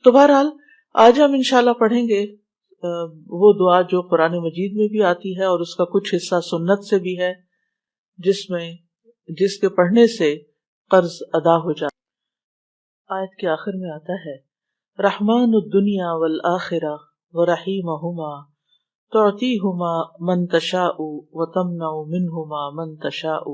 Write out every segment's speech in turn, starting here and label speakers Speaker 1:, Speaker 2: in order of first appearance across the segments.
Speaker 1: تو بہرحال آج ہم انشاءاللہ پڑھیں گے وہ دعا جو قرآن مجید میں بھی آتی ہے اور اس کا کچھ حصہ سنت سے بھی ہے، جس کے پڑھنے سے قرض ادا ہو جاتا۔ آیت کے آخر میں آتا ہے رحمان الدنیا والآخرہ ورحیمہما تعطیہما من تشاء وتمنع منہما من تشاء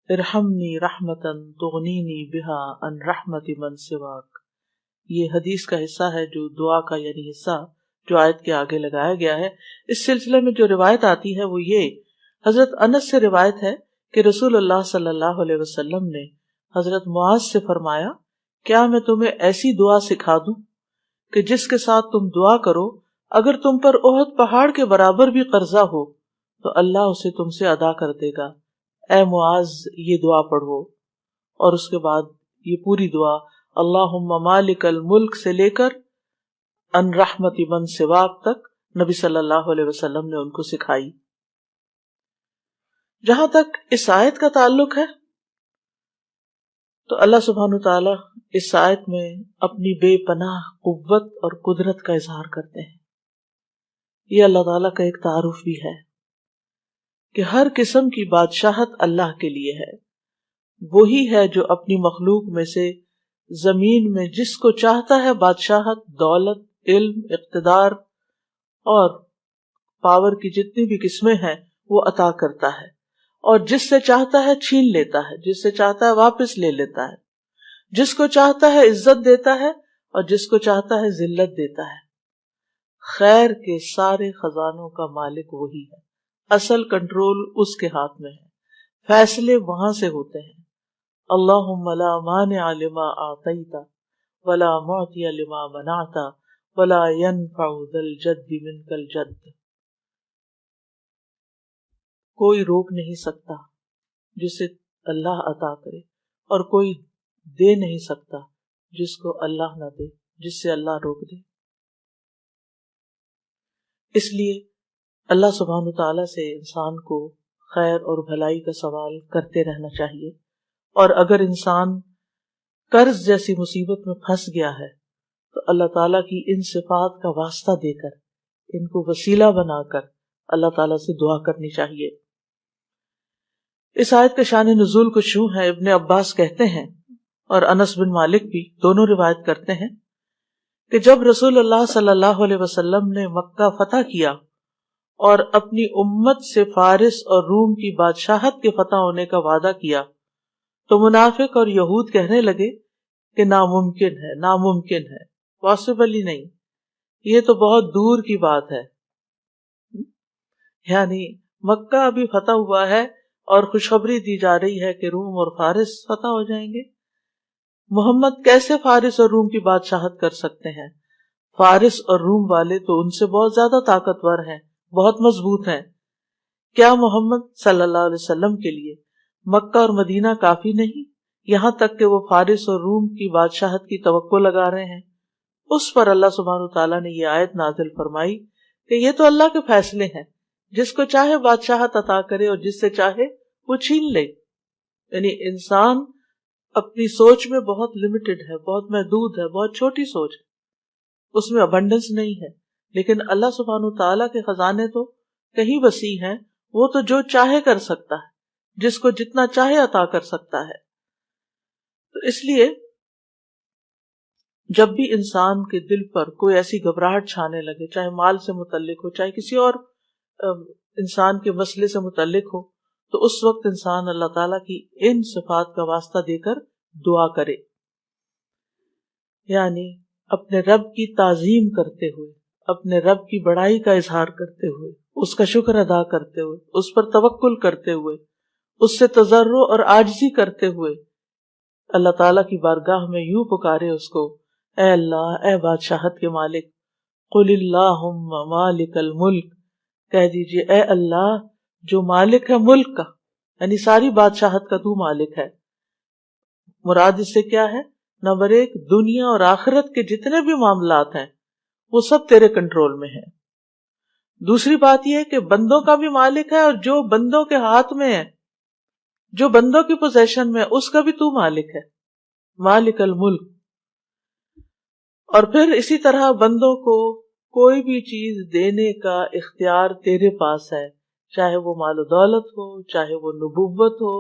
Speaker 1: ارحمنی رحمتا تغنینی بہا عن رحمت من سواک۔ یہ حدیث کا حصہ ہے، جو دعا کا یعنی حصہ جو آیت کے آگے لگایا گیا ہے۔ اس سلسلے میں جو روایت آتی ہے وہ یہ حضرت انس سے روایت ہے کہ رسول اللہ صلی اللہ علیہ وسلم نے حضرت معاذ سے فرمایا، کیا میں تمہیں ایسی دعا سکھا دوں کہ جس کے ساتھ تم دعا کرو، اگر تم پر احد پہاڑ کے برابر بھی قرضہ ہو تو اللہ اسے تم سے ادا کر دے گا۔ اے معاذ یہ دعا پڑھو، اور اس کے بعد یہ پوری دعا اللہم مالک الملک سے لے کر ان رحمت من سواک تک نبی صلی اللہ علیہ وسلم نے ان کو سکھائی۔ جہاں تک اس آیت کا تعلق ہے تو اللہ سبحانہ تعالیٰ اس آیت میں اپنی بے پناہ قوت اور قدرت کا اظہار کرتے ہیں۔ یہ اللہ تعالیٰ کا ایک تعارف بھی ہے کہ ہر قسم کی بادشاہت اللہ کے لیے ہے۔ وہی ہے جو اپنی مخلوق میں سے زمین میں جس کو چاہتا ہے بادشاہت، دولت، علم، اقتدار اور پاور کی جتنی بھی قسمیں ہیں وہ عطا کرتا ہے، اور جس سے چاہتا ہے چھین لیتا ہے، جس سے چاہتا ہے واپس لے لیتا ہے، جس کو چاہتا ہے عزت دیتا ہے اور جس کو چاہتا ہے ذلت دیتا ہے۔ خیر کے سارے خزانوں کا مالک وہی ہے، اصل کنٹرول اس کے ہاتھ میں ہے، فیصلے وہاں سے ہوتے ہیں۔ اللہم لا مانع لما اعطیت ولا معطی لما منعت ولا ينفع ذا الجد منک الجد۔ کوئی روک نہیں سکتا جسے اللہ عطا کرے، اور کوئی دے نہیں سکتا جس کو اللہ نہ دے، جس سے اللہ روک دے۔ اس لیے اللہ سبحانہ تعالیٰ سے انسان کو خیر اور بھلائی کا سوال کرتے رہنا چاہیے، اور اگر انسان قرض جیسی مصیبت میں پھنس گیا ہے تو اللہ تعالیٰ کی ان صفات کا واسطہ دے کر، ان کو وسیلہ بنا کر اللہ تعالیٰ سے دعا کرنی چاہیے۔ اس آیت کا شان نزول کچھ یوں ہے، ابن عباس کہتے ہیں اور انس بن مالک بھی دونوں روایت کرتے ہیں کہ جب رسول اللہ صلی اللہ علیہ وسلم نے مکہ فتح کیا اور اپنی امت سے فارس اور روم کی بادشاہت کے فتح ہونے کا وعدہ کیا تو منافق اور یہود کہنے لگے کہ ناممکن ہے، ناممکن ہے، پاسبل ہی نہیں، یہ تو بہت دور کی بات ہے۔ یعنی مکہ ابھی فتح ہوا ہے اور خوشخبری دی جا رہی ہے کہ روم اور فارس فتح ہو جائیں گے۔ محمد کیسے فارس اور روم کی بادشاہت کر سکتے ہیں؟ فارس اور روم والے تو ان سے بہت زیادہ طاقتور ہیں، بہت مضبوط ہیں۔ کیا محمد صلی اللہ علیہ وسلم کے لیے مکہ اور مدینہ کافی نہیں، یہاں تک کہ وہ فارس اور روم کی بادشاہت کی توقع لگا رہے ہیں؟ اس پر اللہ سبحانہ تعالیٰ نے یہ آیت نازل فرمائی کہ یہ تو اللہ کے فیصلے ہیں، جس کو چاہے بادشاہت عطا کرے اور جس سے چاہے وہ چھین لے۔ یعنی انسان اپنی سوچ میں بہت لمیٹڈ ہے، بہت محدود ہے، بہت چھوٹی سوچ ہے، اس میں ابنڈنس نہیں ہے، لیکن اللہ سبحانہ تعالیٰ کے خزانے تو کہیں وسیع ہیں، وہ تو جو چاہے کر سکتا ہے، جس کو جتنا چاہے عطا کر سکتا ہے۔ تو اس لیے جب بھی انسان کے دل پر کوئی ایسی گھبراہٹ چھانے لگے، چاہے مال سے متعلق ہو، چاہے کسی اور انسان کے مسئلے سے متعلق ہو، تو اس وقت انسان اللہ تعالیٰ کی ان صفات کا واسطہ دے کر دعا کرے، یعنی اپنے رب کی تعظیم کرتے ہوئے، اپنے رب کی بڑائی کا اظہار کرتے ہوئے، اس کا شکر ادا کرتے ہوئے، اس پر توکل کرتے ہوئے، اس سے تضرع اور عاجزی کرتے ہوئے اللہ تعالیٰ کی بارگاہ میں یوں پکارے اس کو، اے اللہ، اے بادشاہت کے مالک، قل اللہم مالک الملک، کہہ دیجئے اے اللہ جو مالک ہے ملک کا، یعنی ساری بادشاہت کا تو مالک ہے۔ مراد اس سے کیا ہے؟ نمبر 1، دنیا اور آخرت کے جتنے بھی معاملات ہیں وہ سب تیرے کنٹرول میں ہیں۔ دوسری بات یہ ہے کہ بندوں کا بھی مالک ہے، اور جو بندوں کے ہاتھ میں ہے، جو بندوں کی پوزیشن میں، اس کا بھی تو مالک ہے، مالک الملک۔ اور پھر اسی طرح بندوں کو کوئی بھی چیز دینے کا اختیار تیرے پاس ہے، چاہے وہ مال و دولت ہو، چاہے وہ نبوت ہو.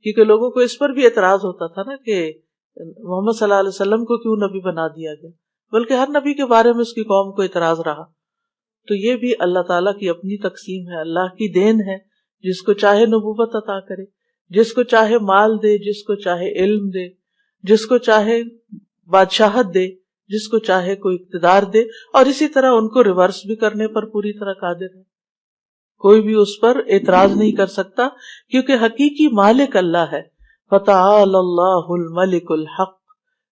Speaker 1: کیونکہ لوگوں کو اس پر بھی اعتراض ہوتا تھا نا کہ محمد صلی اللہ علیہ وسلم کو کیوں نبی بنا دیا گیا، بلکہ ہر نبی کے بارے میں اس کی قوم کو اعتراض رہا. تو یہ بھی اللہ تعالیٰ کی اپنی تقسیم ہے، اللہ کی دین ہے. جس کو چاہے نبوت عطا کرے، جس کو چاہے مال دے، جس کو چاہے علم دے، جس کو چاہے بادشاہت دے، جس کو چاہے کوئی اقتدار دے، اور اسی طرح ان کو ریورس بھی کرنے پر پوری طرح قادر ہے. کوئی بھی اس پر اعتراض نہیں کر سکتا، کیونکہ حقیقی مالک اللہ ہے. فتعال اللہ الملک الحق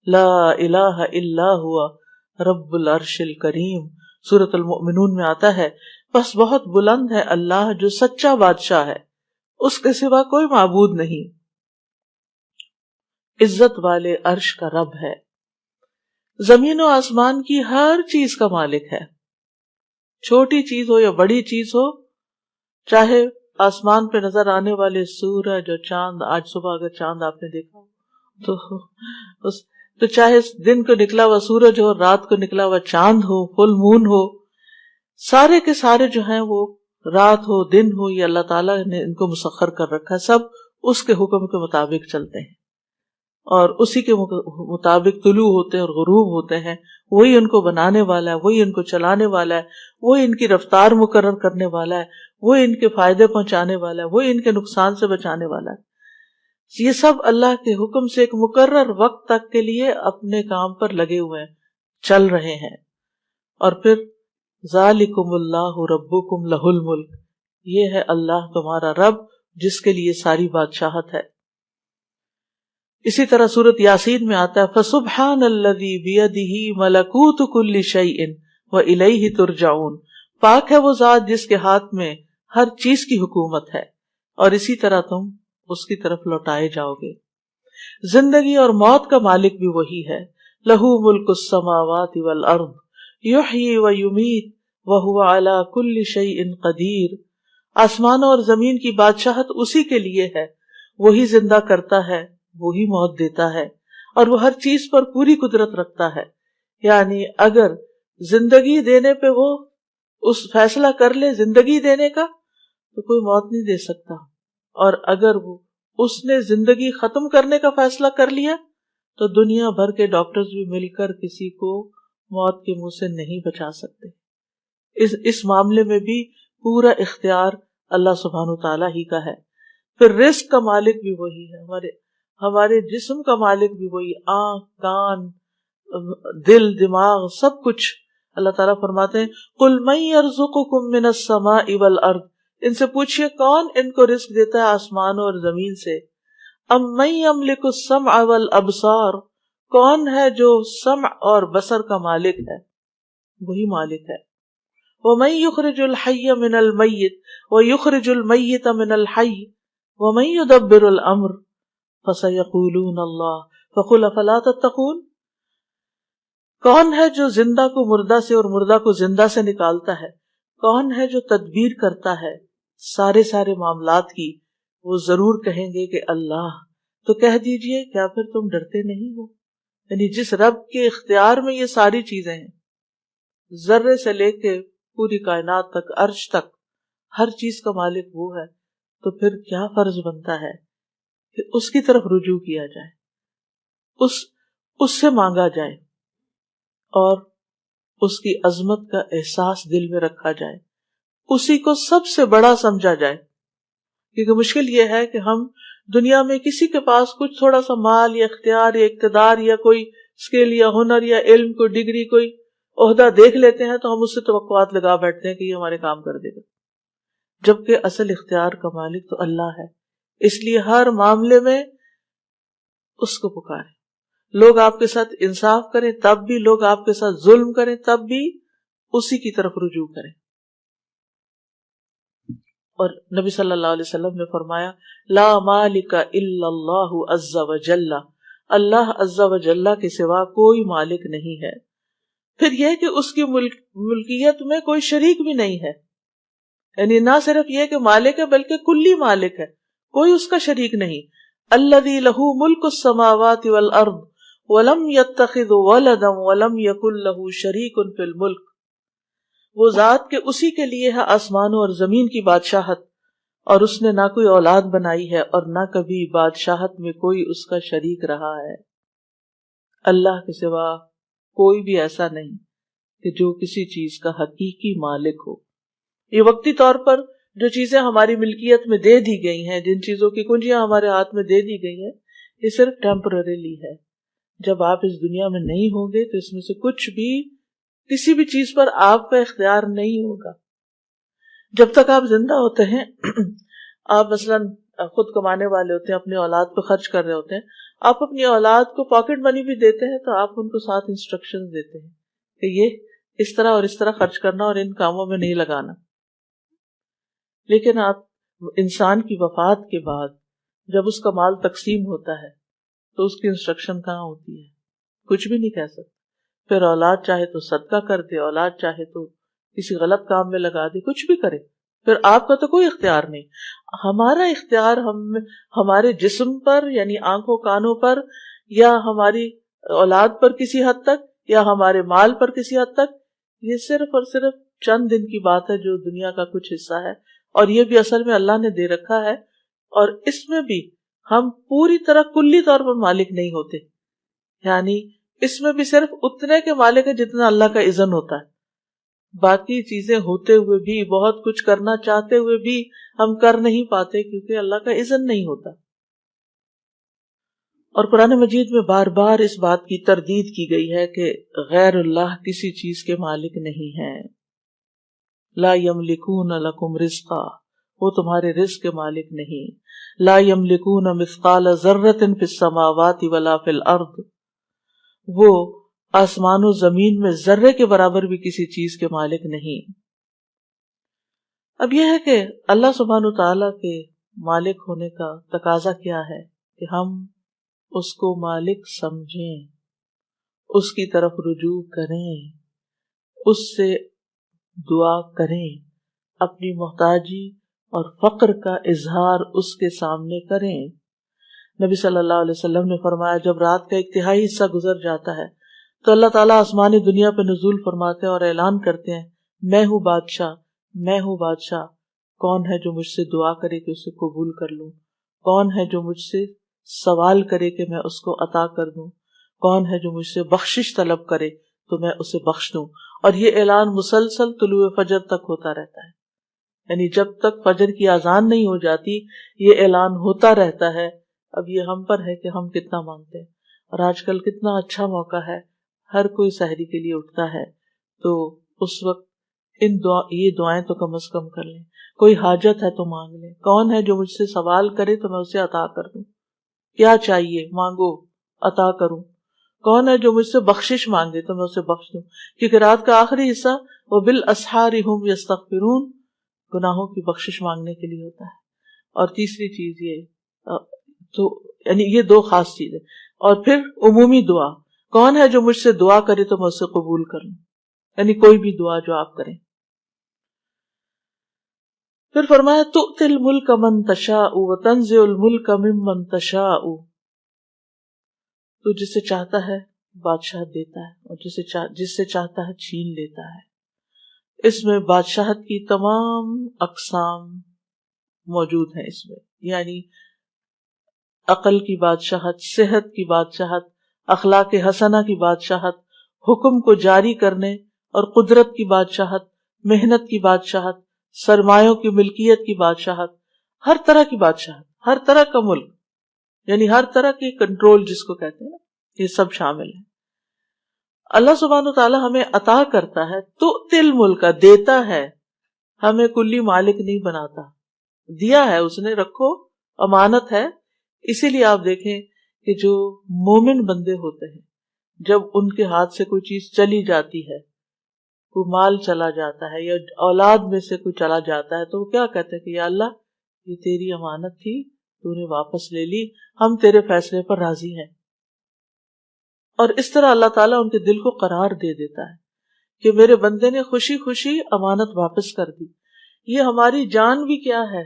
Speaker 1: لا الہ الا ہوا رب العرش الکریم. سورۃ المؤمنون میں آتا ہے، بس بہت بلند ہے اللہ جو سچا بادشاہ ہے، اس کے سوا کوئی معبود نہیں، عزت والے عرش کا رب ہے. زمین و آسمان کی ہر چیز کا مالک ہے، چھوٹی چیز ہو یا بڑی چیز ہو، چاہے آسمان پہ نظر آنے والے سورج اور چاند. آج صبح اگر چاند آپ نے دیکھا تو چاہے دن کو نکلا ہوا سورج ہو، رات کو نکلا ہوا چاند ہو، فل مون ہو، سارے کے سارے جو ہیں وہ رات ہو دن ہو، یہ اللہ تعالیٰ نے ان کو مسخر کر رکھا ہے. سب اس کے حکم کے مطابق چلتے ہیں اور اسی کے مطابق طلوع ہوتے ہیں اور غروب ہوتے ہیں. وہی ان کو بنانے والا ہے، وہی ان کو چلانے والا ہے، وہی ان کی رفتار مقرر کرنے والا ہے، وہی ان کے فائدے پہنچانے والا ہے، وہی ان کے نقصان سے بچانے والا ہے. یہ سب اللہ کے حکم سے ایک مقرر وقت تک کے لیے اپنے کام پر لگے ہوئے ہیں، چل رہے ہیں. اور پھر ذالکم اللہ ربکم لہ الملک، یہ ہے اللہ تمہارا رب جس کے لیے ساری بادشاہت ہے. اسی طرح سورۃ یاسین میں آتا ہے فسبحان الذی بیدہ ملکوت کل شیء والیہ ترجعون. پاک ہے وہ ذات جس کے ہاتھ میں ہر چیز کی حکومت ہے اور اسی طرح تم اس کی طرف لوٹائے جاؤ گے. زندگی اور موت کا مالک بھی وہی ہے. لہ ملک السماوات والارض یحیی ویمیت وہو علی کل شیء قدیر. آسمانوں اور زمین کی بادشاہت اسی کے لیے ہے، وہی زندہ کرتا ہے، وہی موت دیتا ہے، اور وہ ہر چیز پر پوری قدرت رکھتا ہے. یعنی اگر زندگی دینے پہ وہ اس فیصلہ کر لے زندگی دینے کا تو کوئی موت نہیں دے سکتا، اور اگر وہ اس نے زندگی ختم کرنے کا فیصلہ کر لیا تو دنیا بھر کے ڈاکٹرز بھی مل کر کسی کو موت کے منہ سے نہیں بچا سکتے. اس معاملے میں بھی پورا اختیار اللہ سبحانہ تعالیٰ ہی کا ہے. پھر رزق کا مالک بھی وہی ہے، ہمارے جسم کا مالک بھی وہی، آنکھ، کان، دل، دماغ، سب کچھ. اللہ تعالیٰ فرماتے ہیں قُلْ مَن يَرْزُقُكُم مِّنَ السَّمَاءِ وَالْأَرْضِ، ان سے پوچھئے کون ان کو رزق دیتا ہے آسمانوں اور زمین سے. أَمَّن يَمْلِكُ السَّمْعَ وَالْأَبْصَارَ، کون ہے جو سمع اور بصر کا مالک ہے، وہی مالک ہے. وَمَن يُخْرِجُ الْحَيَّ مِنَ الْمَيِّتِ وَيُخْرِجُ الْمَيِّتَ مِنَ الْحَيِّ وَمَن يُدَبِّرُ الْأَمْرَ فَسَيَقُولُونَ اللَّهُ فَقُلْ أَفَلَا تَتَّقُونَ. کون ہے جو زندہ کو مردہ سے اور مردہ کو زندہ سے نکالتا ہے؟ کون ہے جو تدبیر کرتا ہے سارے معاملات کی؟ وہ ضرور کہیں گے کہ اللہ. تو کہہ دیجئے کیا پھر تم ڈرتے نہیں ہو؟ یعنی جس رب کے اختیار میں یہ ساری چیزیں ہیں، ذرے سے لے کے پوری کائنات تک، عرش تک، ہر چیز کا مالک وہ ہے، تو پھر کیا فرض بنتا ہے کہ اس کی طرف رجوع کیا جائے، اس سے مانگا جائے اور اس کی عظمت کا احساس دل میں رکھا جائے، اسی کو سب سے بڑا سمجھا جائے. کیونکہ مشکل یہ ہے کہ ہم دنیا میں کسی کے پاس کچھ تھوڑا سا مال یا اختیار یا اقتدار یا کوئی اسکل یا ہنر یا علم، کوئی ڈگری، کوئی عہدہ دیکھ لیتے ہیں تو ہم اس سے توقعات لگا بیٹھتے ہیں کہ یہ ہمارے کام کر دے گا، جبکہ اصل اختیار کا مالک تو اللہ ہے. اس لیے ہر معاملے میں اس کو پکاریں. لوگ آپ کے ساتھ انصاف کریں تب بھی، لوگ آپ کے ساتھ ظلم کریں تب بھی اسی کی طرف رجوع کریں. اور نبی صلی اللہ علیہ وسلم نے فرمایا لا مالک الا اللہ عز وجل، اللہ عز وجل کے سوا کوئی مالک نہیں ہے. پھر یہ کہ اس کی ملکیت میں کوئی شریک بھی نہیں ہے، یعنی نہ صرف یہ کہ مالک ہے بلکہ کلی مالک ہے، کوئی اس کا شریک نہیں. الذی لہ ملک السماوات والارض وَلَمْ يَتَّخِذْ وَلَدًا وَلَمْ يَكُنْ لَهُ شَرِيكٌ فِي الْمُلْكِ، وہ ذات کے اسی کے لیے ہے آسمانوں اور زمین کی بادشاہت، اور اس نے نہ کوئی اولاد بنائی ہے اور نہ کبھی بادشاہت میں کوئی اس کا شریک رہا ہے۔ اللہ کے سوا کوئی بھی ایسا نہیں کہ جو کسی چیز کا حقیقی مالک ہو۔ یہ وقتی طور پر جو چیزیں ہماری ملکیت میں دے دی گئی ہیں، جن چیزوں کی کنجیاں ہمارے ہاتھ میں دے دی گئی ہیں، یہ صرف ٹیمپرریلی ہے۔ جب آپ اس دنیا میں نہیں ہوں گے تو اس میں سے کچھ بھی، کسی بھی چیز پر آپ کا اختیار نہیں ہوگا۔ جب تک آپ زندہ ہوتے ہیں آپ مثلاً خود کمانے والے ہوتے ہیں، اپنی اولاد پہ خرچ کر رہے ہوتے ہیں، آپ اپنی اولاد کو پاکٹ منی بھی دیتے ہیں تو آپ ان کو ساتھ انسٹرکشنز دیتے ہیں کہ یہ اس طرح اور اس طرح خرچ کرنا اور ان کاموں میں نہیں لگانا۔ لیکن آپ انسان کی وفات کے بعد جب اس کا مال تقسیم ہوتا ہے تو اس کی انسٹرکشن کہاں ہوتی ہے؟ کچھ بھی نہیں کہہ سکتے۔ پھر اولاد چاہے تو صدقہ کر دے، اولاد چاہے تو کسی غلط کام میں لگا دے، کچھ بھی کرے، پھر آپ کا تو کوئی اختیار نہیں۔ ہمارا اختیار ہمارے جسم پر، یعنی آنکھوں کانوں پر، یا ہماری اولاد پر کسی حد تک، یا ہمارے مال پر کسی حد تک، یہ صرف اور صرف چند دن کی بات ہے جو دنیا کا کچھ حصہ ہے، اور یہ بھی اصل میں اللہ نے دے رکھا ہے، اور اس میں بھی ہم پوری طرح کلی طور پر مالک نہیں ہوتے، یعنی اس میں بھی صرف اتنے کے مالک ہے جتنا اللہ کا اذن ہوتا ہے۔ باقی چیزیں ہوتے ہوئے بھی، بہت کچھ کرنا چاہتے ہوئے بھی ہم کر نہیں پاتے کیونکہ اللہ کا اذن نہیں ہوتا۔ اور قرآن مجید میں بار بار اس بات کی تردید کی گئی ہے کہ غیر اللہ کسی چیز کے مالک نہیں ہیں۔ لا یملکون لکم رزقا، وہ تمہارے رزق کے مالک نہیں۔ لا یملکون مثقال ذرۃ فی السماوات ولا فی الارض، وہ آسمان و زمین میں ذرے کے برابر بھی کسی چیز کے مالک نہیں۔ اب یہ ہے کہ اللہ سبحانہ تعالیٰ کے مالک ہونے کا تقاضا کیا ہے کہ ہم اس کو مالک سمجھیں، اس کی طرف رجوع کریں، اس سے دعا کریں، اپنی محتاجی اور فقر کا اظہار اس کے سامنے کریں۔ نبی صلی اللہ علیہ وسلم نے فرمایا جب رات کا ایک تہائی حصہ گزر جاتا ہے تو اللہ تعالیٰ آسمانی دنیا پہ نزول فرماتے ہیں اور اعلان کرتے ہیں، میں ہوں بادشاہ، میں ہوں بادشاہ، کون ہے جو مجھ سے دعا کرے کہ اسے قبول کر لوں؟ کون ہے جو مجھ سے سوال کرے کہ میں اس کو عطا کر دوں؟ کون ہے جو مجھ سے بخشش طلب کرے تو میں اسے بخش دوں؟ اور یہ اعلان مسلسل طلوع فجر تک ہوتا رہتا ہے، یعنی جب تک فجر کی اذان نہیں ہو جاتی یہ اعلان ہوتا رہتا ہے۔ اب یہ ہم پر ہے کہ ہم کتنا مانتے ہیں، اور آج کل کتنا اچھا موقع ہے، ہر کوئی سحری کے لیے اٹھتا ہے، تو اس وقت یہ دعائیں تو کم از کم کر لیں۔ کوئی حاجت ہے تو مانگ لیں، کون ہے جو مجھ سے سوال کرے تو میں اسے عطا کر دوں؟ کیا چاہیے مانگو، عطا کروں۔ کون ہے جو مجھ سے بخشش مانگے تو میں اسے بخش دوں، کیونکہ رات کا آخری حصہ وَبِالْأَسْحَارِ هُمْ يَسْتَغْفِرُونَ گناہوں کی بخشش مانگنے کے لیے ہوتا ہے۔ اور تیسری چیز یہ تو یعنی یہ دو خاص چیزیں، اور پھر عمومی دعا، کون ہے جو مجھ سے دعا کرے تو میں اسے قبول کر لوں، یعنی کوئی بھی دعا جو آپ کریں۔ پھر فرمایا تُؤْتِي الْمُلْكَ مَن تَشَاءُ وَتَنزِعُ الْمُلْكَ مِمَّن تَشَاءُ، تو جسے چاہتا ہے بادشاہ دیتا ہے اور جس سے چاہتا ہے چھین لیتا ہے۔ اس میں بادشاہت کی تمام اقسام موجود ہیں، اس میں یعنی عقل کی بادشاہت، صحت کی بادشاہت، اخلاق حسنہ کی بادشاہت، حکم کو جاری کرنے اور قدرت کی بادشاہت، محنت کی بادشاہت، سرمایوں کی ملکیت کی بادشاہت، ہر طرح کی بادشاہت، ہر طرح کا ملک، یعنی ہر طرح کی کنٹرول جس کو کہتے ہیں، یہ سب شامل ہے۔ اللہ سبحانہ تعالیٰ ہمیں عطا کرتا ہے، تو تل ملک دیتا ہے، ہمیں کلی مالک نہیں بناتا، دیا ہے اس نے، رکھو، امانت ہے۔ اسی لیے آپ دیکھیں کہ جو مومن بندے ہوتے ہیں جب ان کے ہاتھ سے کوئی چیز چلی جاتی ہے، کوئی مال چلا جاتا ہے یا اولاد میں سے کوئی چلا جاتا ہے، تو وہ کیا کہتے ہیں کہ یا اللہ یہ تیری امانت تھی، تو نے واپس لے لی، ہم تیرے فیصلے پر راضی ہیں۔ اور اس طرح اللہ تعالیٰ ان کے دل کو قرار دے دیتا ہے کہ میرے بندے نے خوشی خوشی امانت واپس کر دی۔ یہ ہماری جان بھی کیا ہے،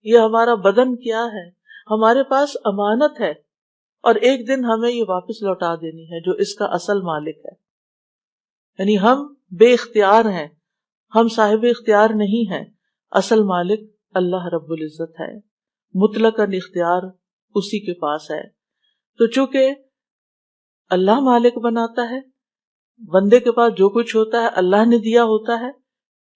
Speaker 1: یہ ہمارا بدن کیا ہے، ہمارے پاس امانت ہے، اور ایک دن ہمیں یہ واپس لوٹا دینی ہے جو اس کا اصل مالک ہے. یعنی ہم بے اختیار ہیں، ہم صاحب اختیار نہیں ہیں، اصل مالک اللہ رب العزت ہے، مطلقاً اختیار اسی کے پاس ہے. تو چونکہ اللہ مالک بناتا ہے، بندے کے پاس جو کچھ ہوتا ہے اللہ نے دیا ہوتا ہے،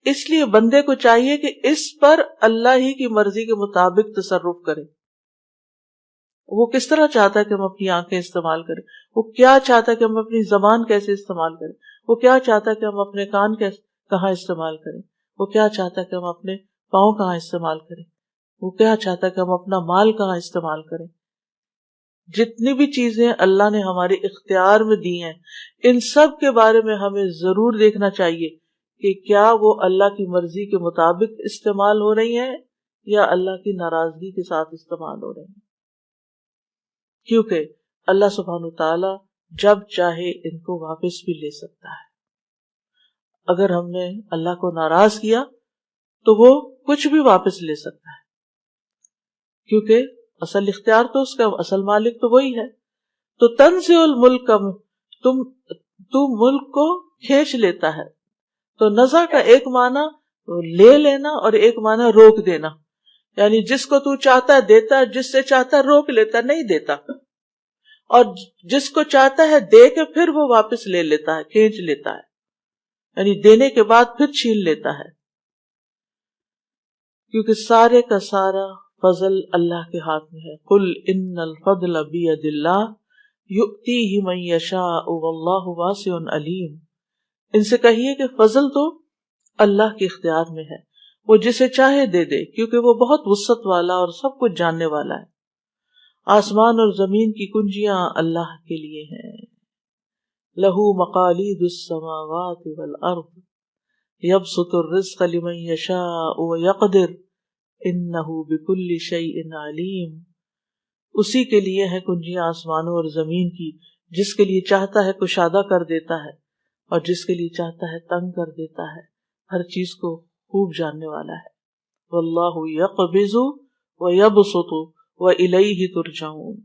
Speaker 1: اس لیے بندے کو چاہیے کہ اس پر اللہ ہی کی مرضی کے مطابق تصرف کرے. وہ کس طرح چاہتا ہے کہ ہم اپنی آنکھیں استعمال کریں، وہ کیا چاہتا ہے کہ ہم اپنی زبان کیسے استعمال کریں، وہ کیا چاہتا ہے کہ ہم اپنے کان کہاں استعمال کریں، وہ کیا چاہتا ہے کہ ہم اپنے پاؤں کہاں استعمال کریں، وہ کیا چاہتا ہے کہ ہم اپنا مال کہاں استعمال کریں. جتنی بھی چیزیں اللہ نے ہمارے اختیار میں دی ہیں، ان سب کے بارے میں ہمیں ضرور دیکھنا چاہیے کہ کیا وہ اللہ کی مرضی کے مطابق استعمال ہو رہی ہیں یا اللہ کی ناراضگی کے ساتھ استعمال ہو رہی ہیں. کیونکہ اللہ سبحانہ تعالی جب چاہے ان کو واپس بھی لے سکتا ہے. اگر ہم نے اللہ کو ناراض کیا تو وہ کچھ بھی واپس لے سکتا ہے، کیونکہ اصل اختیار تو اس کا، اصل مالک تو وہی ہے. تو تنزع الملک، تو ملک کو کھینچ لیتا ہے. تو نزع کا ایک معنی لے لینا اور ایک معنی روک دینا، یعنی جس کو تو چاہتا ہے دیتا ہے، جس سے چاہتا ہے روک لیتا ہے، نہیں دیتا، اور جس کو چاہتا ہے دے کے پھر وہ واپس لے لیتا ہے، کھینچ لیتا ہے، یعنی دینے کے بعد پھر چھین لیتا ہے. کیونکہ سارے کا سارا فضل اللہ کے ہاتھ میں ہے. قل ان الفضل بید اللہ یؤتیہ من یشاء واللہ واسع علیم. ان سے کہیے کہ فضل تو اللہ کے اختیار میں ہے، وہ جسے چاہے دے دے، کیونکہ وہ بہت وسعت والا اور سب کچھ جاننے والا ہے. آسمان اور زمین کی کنجیاں اللہ کے لیے ہیں. لہ مقالید السماوات والارض یبسط الرزق لمن یشاء ویقدر انہ بکل شیء علیم. اسی کے لیے ہے کنجیاں آسمانوں اور زمین کی، جس کے لیے چاہتا ہے کشادہ کر دیتا ہے اور جس کے لیے چاہتا ہے تنگ کر دیتا ہے. ہر چیز کو خوب جاننے والا ہے. واللہ یقبض ویبسط والیہ ترجعون.